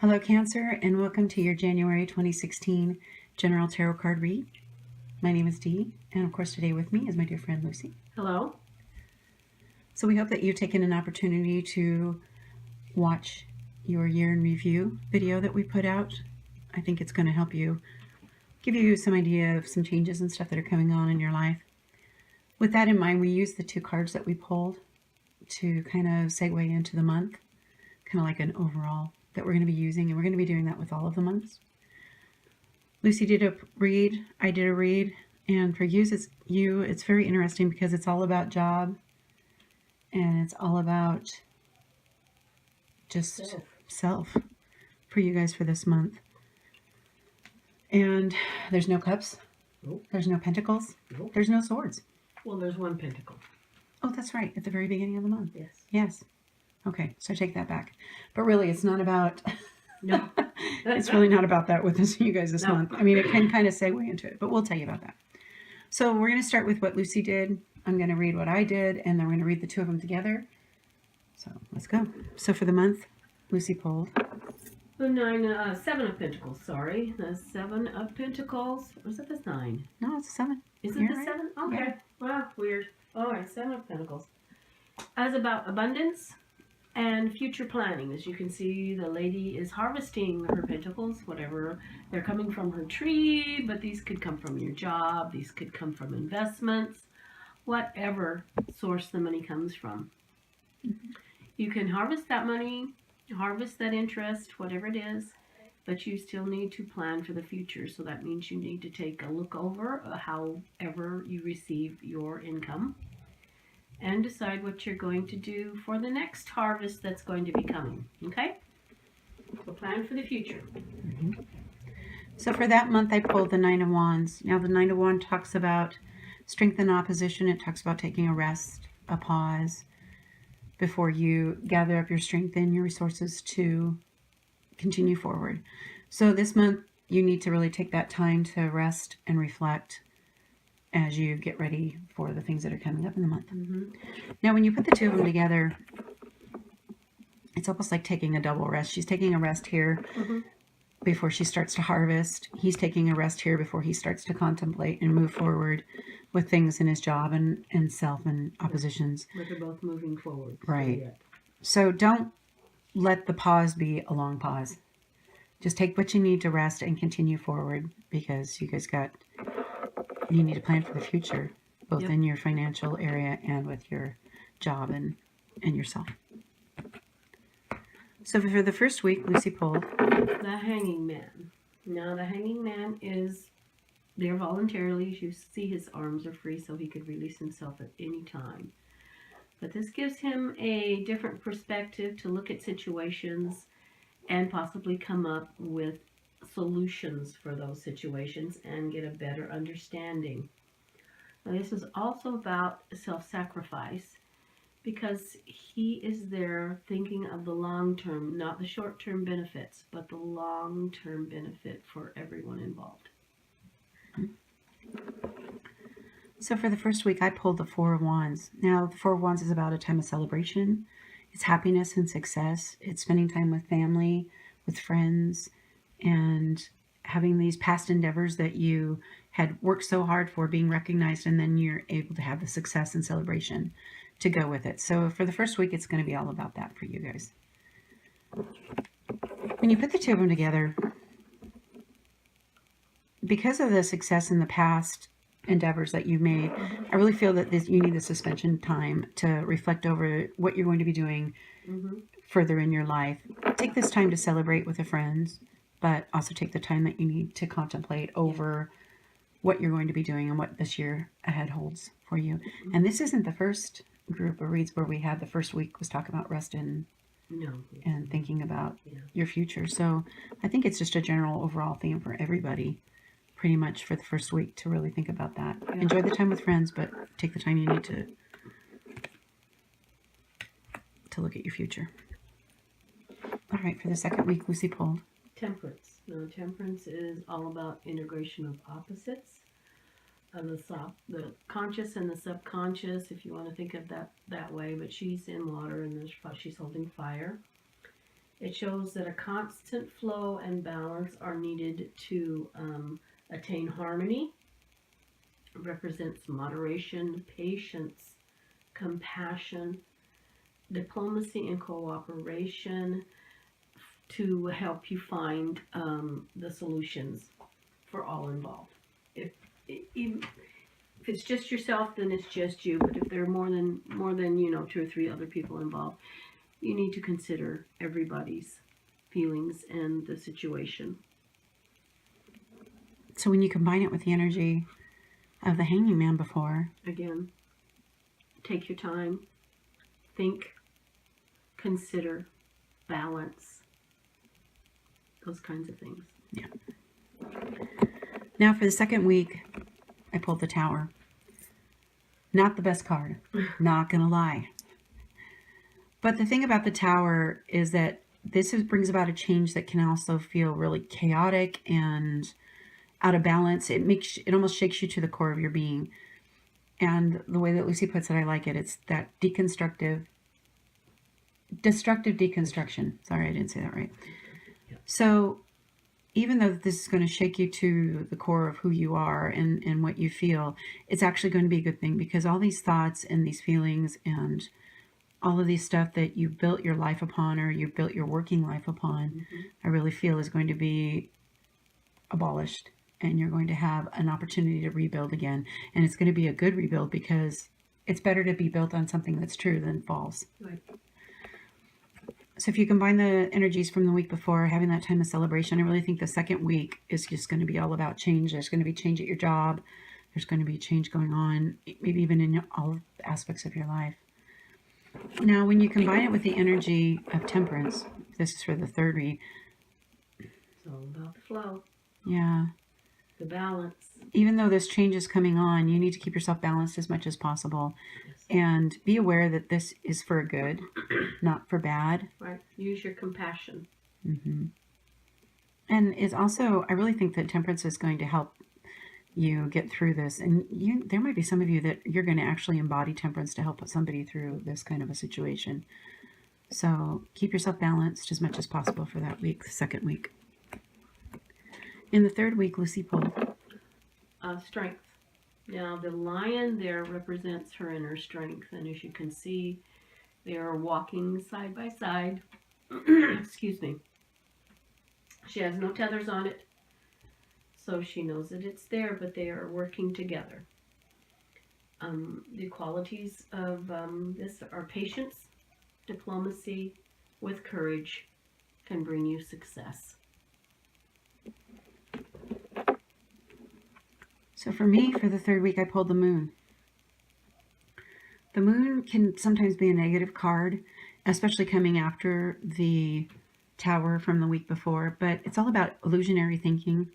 Hello, Cancer, and welcome to your January 2016 General Tarot Card Read. My name is Dee, and of course today with me is my dear friend Lucy. Hello. So we hope that you've taken an opportunity to watch your year in review video that we put out. I think it's going to help you, give you some idea of some changes and stuff that are coming on in your life. With that in mind, we use the two cards that we pulled to kind of segue into the month, kind of like an overall that we're going to be using, and we're going to be doing that with all of the months. Lucy did a read, I did a read, and for you, it's very interesting because it's all about job, and it's all about just self for you guys for this month. And there's no cups, Nope. There's no pentacles, Nope. There's no swords. Well, there's one pentacle. Oh, that's right, at the very beginning of the month. Yes. Yes. Okay, so I take that back. But really, it's not about... No. It's really not about that with you guys this month. I mean, it can kind of segue into it, but we'll tell you about that. So we're going to start with what Lucy did. I'm going to read what I did, and then we're going to read the two of them together. So let's go. So for the month, Lucy pulled The Seven of Pentacles, sorry. The Seven of Pentacles. Or is it the Nine? No, it's a 7. Is it You're the right. 7? Okay. Yeah. Wow, weird. Alright, Seven of Pentacles. As about abundance and future planning. As you can see, the lady is harvesting her pentacles, whatever. They're coming from her tree, but these could come from your job. These could come from investments. Whatever source the money comes from. Mm-hmm. You can harvest that money, harvest that interest, whatever it is, but you still need to plan for the future. So that means you need to take a look over however you receive your income and decide what you're going to do for the next harvest that's going to be coming. Okay? So plan for the future. Mm-hmm. So for that month, I pulled the Nine of Wands. Now, the Nine of Wands talks about strength and opposition. It talks about taking a rest, a pause, before you gather up your strength and your resources to continue forward. So this month, you need to really take that time to rest and reflect as you get ready for the things that are coming up in the month. Mm-hmm. Now, when you put the two of them together, it's almost like taking a double rest. She's taking a rest here before she starts to harvest. He's taking a rest here before he starts to contemplate and move forward with things in his job and self and oppositions. But they're both moving forward. Right. So don't let the pause be a long pause. Just take what you need to rest and continue forward, because you guys you need to plan for the future, both in your financial area and with your job and yourself. So for the first week, Lucy pulled the Hanging Man. Now the Hanging Man is there voluntarily. As you see, his arms are free, so he could release himself at any time. But this gives him a different perspective to look at situations and possibly come up with solutions for those situations and get a better understanding. Now, this is also about self-sacrifice, because he is there thinking of the long-term, not the short-term benefits, but the long-term benefit for everyone involved. So for the first week, I pulled the Four of Wands. Now, the Four of Wands is about a time of celebration. It's happiness and success. It's spending time with family, with friends, and having these past endeavors that you had worked so hard for being recognized, and then you're able to have the success and celebration to go with it. So for the first week, it's going to be all about that for you guys. When you put the two of them together, because of the success in the past endeavors that you've made, I really feel that you need the suspension time to reflect over what you're going to be doing further in your life. Take this time to celebrate with the friends, but also take the time that you need to contemplate over what you're going to be doing and what this year ahead holds for you. And this isn't the first group of reads where we had the first week was talking about rest and thinking about your future. So I think it's just a general overall theme for everybody, pretty much for the first week, to really think about that. Enjoy the time with friends, but take the time you need to look at your future. All right, for the second week, Lucy pulled Temperance. Now, temperance is all about integration of opposites. The conscious and the subconscious, if you want to think of that way, but she's in water and she's holding fire. It shows that a constant flow and balance are needed to attain harmony. It represents moderation, patience, compassion, diplomacy, and cooperation to help you find the solutions for all involved. Even if it's just yourself, then it's just you. But if there are more than 2 or 3 other people involved, you need to consider everybody's feelings and the situation. So when you combine it with the energy of the Hanging Man before, Again, take your time, think, consider, balance, those kinds of things. yeah. Now for the second week, I pulled the Tower. Not the best card, not gonna lie. But the thing about the Tower is that brings about a change that can also feel really chaotic and out of balance. It almost shakes you to the core of your being. And the way that Lucy puts it, I like it. It's that destructive deconstruction. Sorry, I didn't say that right. So even though this is going to shake you to the core of who you are and what you feel, it's actually going to be a good thing, because all these thoughts and these feelings and all of these stuff that you built your life upon, or you built your working life upon, I really feel is going to be abolished, and you're going to have an opportunity to rebuild again. And it's going to be a good rebuild, because it's better to be built on something that's true than false. Right. So if you combine the energies from the week before, having that time of celebration, I really think the second week is just going to be all about change. There's going to be change at your job. There's going to be change going on, maybe even in all aspects of your life. Now, when you combine it with the energy of Temperance, this is for the third read. It's all about the flow, Yeah. the balance. Even though this change is coming on, you need to keep yourself balanced as much as possible. Yes. And be aware that this is for good, not for bad. Right. Use your compassion. Mm-hmm. And it's also, I really think that Temperance is going to help you get through this. And there might be some of you that you're going to actually embody Temperance to help somebody through this kind of a situation. So keep yourself balanced as much as possible for that week, the second week. In the third week, Lucy pulled Strength. Now, the lion there represents her inner strength. And as you can see, they are walking side by side. Excuse me. She has no tethers on it, so she knows that it's there, but they are working together. The qualities of this are patience, diplomacy, with courage, can bring you success. So for me, for the third week, I pulled the Moon. The Moon can sometimes be a negative card, especially coming after the Tower from the week before, but it's all about illusionary thinking,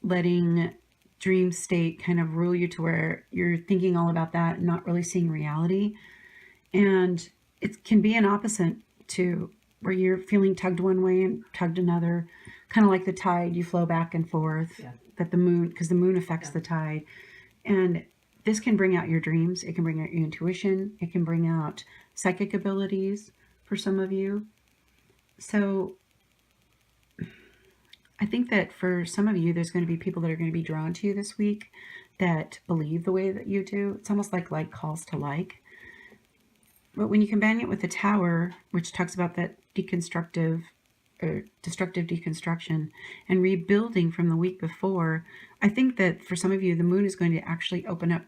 letting dream state kind of rule you to where you're thinking all about that and not really seeing reality. And it can be an opposite to where you're feeling tugged one way and tugged another, kind of like the tide, you flow back and forth. Yeah. That the moon, because the moon affects the tide. And this can bring out your dreams. It can bring out your intuition. It can bring out psychic abilities for some of you. So I think that for some of you, there's going to be people that are going to be drawn to you this week that believe the way that you do. It's almost like calls to like. But when you combine it with the Tower, which talks about that destructive deconstruction and rebuilding from the week before, I think that for some of you, the Moon is going to actually open up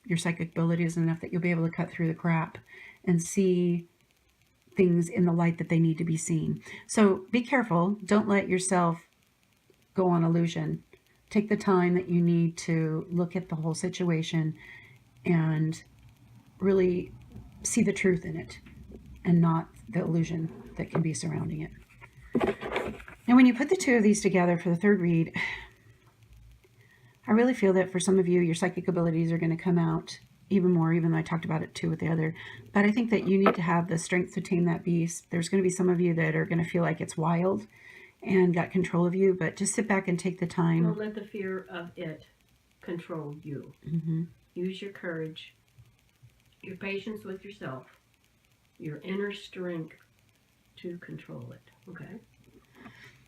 your psychic abilities enough that you'll be able to cut through the crap and see things in the light that they need to be seen. So be careful. Don't let yourself go on illusion. Take the time that you need to look at the whole situation and really see the truth in it and not the illusion that can be surrounding it. Now, when you put the two of these together for the third read, I really feel that for some of you, your psychic abilities are going to come out even more, even though I talked about it too with the other. But I think that you need to have the strength to tame that beast. There's going to be some of you that are going to feel like it's wild and got control of you, but just sit back and take the time. Don't let the fear of it control you. Mm-hmm. Use your courage, your patience with yourself, your inner strength to control it. Okay.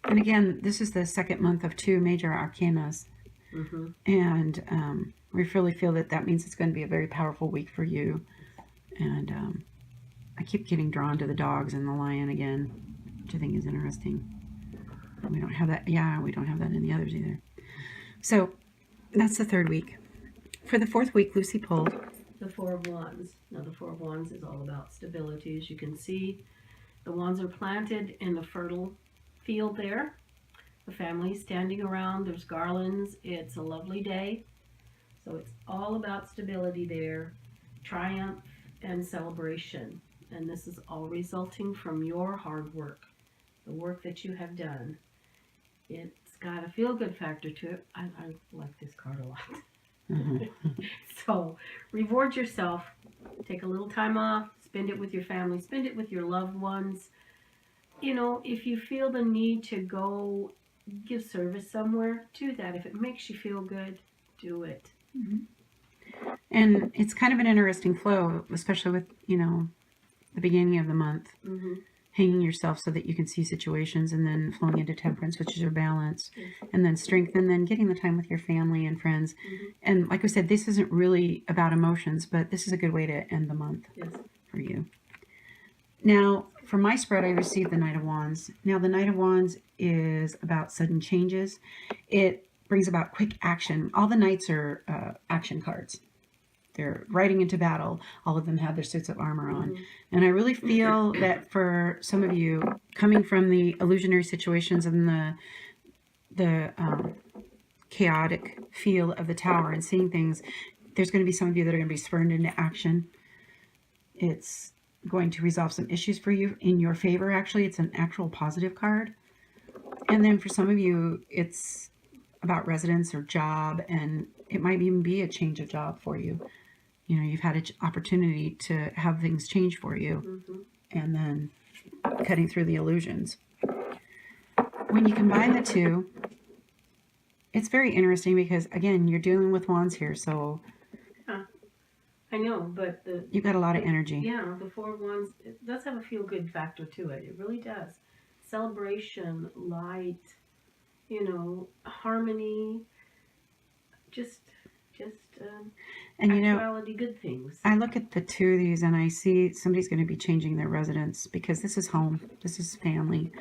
And again, this is the second month of 2 major arcanas. Mm-hmm. And we really feel that that means it's going to be a very powerful week for you. And I keep getting drawn to the dogs and the lion again, which I think is interesting. We don't have that. Yeah, we don't have that in the others either. So that's the third week. For the fourth week, Lucy pulled The Four of Wands. Now, the Four of Wands is all about stability. As you can see, the wands are planted in the fertile field there. The family's standing around. There's garlands. It's a lovely day. So it's all about stability there, triumph and celebration. And this is all resulting from your hard work, the work that you have done. It's got a feel-good factor to it. I like this card a lot. So reward yourself. Take a little time off. Spend it with your family. Spend it with your loved ones. You know, if you feel the need to go give service somewhere, do that. If it makes you feel good, do it. And it's kind of an interesting flow, especially with, the beginning of the month. Mm-hmm. Hanging yourself so that you can see situations, and then flowing into temperance, which is your balance, and then strength, and then getting the time with your family and friends. And like I said, this isn't really about emotions, but this is a good way to end the month for you. Now, for my spread, I received the Knight of Wands. Now, the Knight of Wands is about sudden changes. It brings about quick action. All the knights are action cards. They're riding into battle. All of them have their suits of armor on. And I really feel that for some of you, coming from the illusionary situations and the chaotic feel of the tower and seeing things, there's going to be some of you that are going to be spurned into action. It's going to resolve some issues for you in your favor. Actually, it's an actual positive card. And then for some of you, it's about residence or job, and it might even be a change of job for you. You've had an opportunity to have things change for you, and then cutting through the illusions. When you combine the two, it's very interesting because, again, you're dealing with wands here, so I know, but you've got a lot of energy. Yeah, the Four of Wands, it does have a feel-good factor to it. It really does. Celebration, light, harmony, just and actuality, good things. I look at the two of these and I see somebody's going to be changing their residence, because this is home, this is family,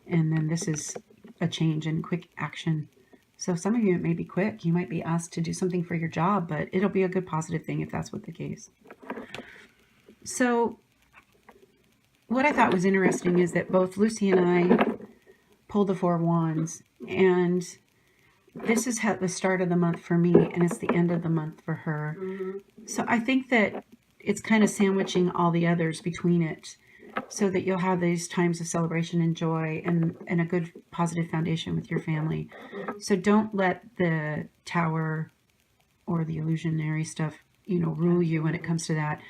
and then this is a change in quick action. So some of you, it may be quick. You might be asked to do something for your job, but it'll be a good positive thing if that's what the case. So what I thought was interesting is that both Lucy and I pulled the Four of Wands, and this is the start of the month for me, and it's the end of the month for her. So I think that it's kind of sandwiching all the others between it, so that you'll have these times of celebration and joy and a good positive foundation with your family. So don't let the tower or the illusionary stuff, rule you when it comes to that.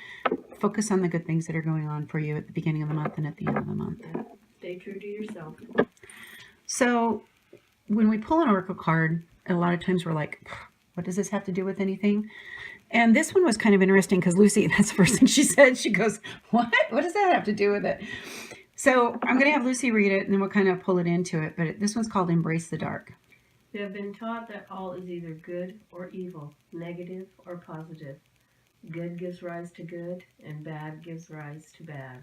Focus on the good things that are going on for you at the beginning of the month and at the end of the month. Stay true to yourself. So when we pull an oracle card, a lot of times we're like, what does this have to do with anything? And this one was kind of interesting because Lucy, that's the first thing she said. She goes, what? What does that have to do with it? So I'm going to have Lucy read it, and then we'll kind of pull it into it. But this one's called Embrace the Dark. We have been taught that all is either good or evil, negative or positive. Good gives rise to good, and bad gives rise to bad.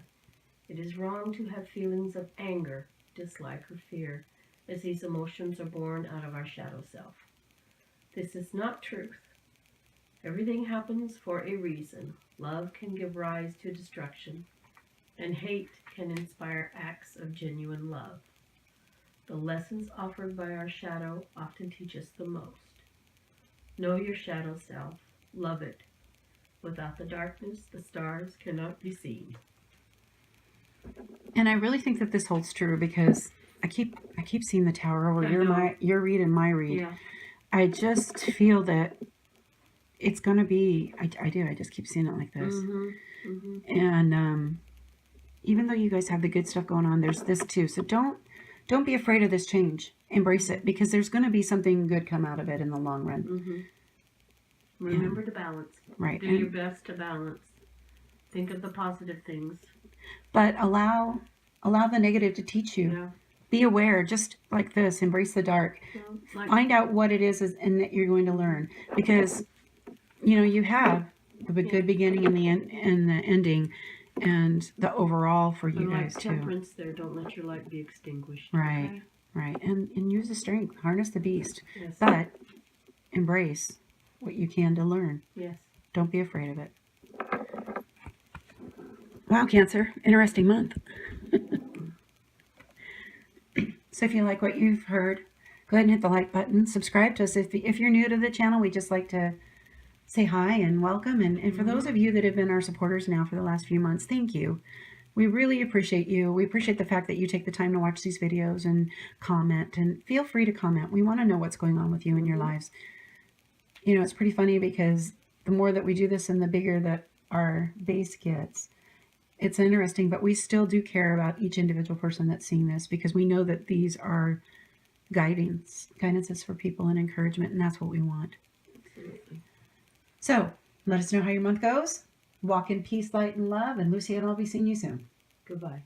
It is wrong to have feelings of anger, dislike, or fear, as these emotions are born out of our shadow self. This is not truth. Everything happens for a reason. Love can give rise to destruction, and hate can inspire acts of genuine love. The lessons offered by our shadow often teach us the most. Know your shadow self. Love it. Without the darkness, the stars cannot be seen. And I really think that this holds true, because I keep seeing the tower over your read and my read. Yeah. I just feel that it's going to be, I do, I just keep seeing it like this. And even though you guys have the good stuff going on, there's this too. So don't be afraid of this change. Embrace it, because there's going to be something good come out of it in the long run. Remember to balance. Right. Do your best to balance. Think of the positive things. But allow Allow the negative to teach you. Yeah. Be aware, just like this. Embrace the dark. Well, like, Find out what it is and that you're going to learn. Because, you know, you have the good beginning and the end and the ending and the overall for you like guys too. temperance there, don't let your light be extinguished. Right. Okay? Right. And use the strength. Harness the beast. Yes. But embrace what you can to learn. Yes. Don't be afraid of it. Wow, Cancer. Interesting month. So if you like what you've heard, go ahead and hit the like button. Subscribe to us. If you're new to the channel, we just like to say hi and welcome. And for those of you that have been our supporters now for the last few months, thank you. We really appreciate you. We appreciate the fact that you take the time to watch these videos and comment. And feel free to comment. We want to know what's going on with you in your lives. You know, it's pretty funny because the more that we do this and the bigger that our base gets, it's interesting, but we still do care about each individual person that's seeing this because we know that these are guidances for people and encouragement, and that's what we want. Absolutely. So let us know how your month goes. Walk in peace, light, and love, and Lucy and I'll be seeing you soon. Goodbye.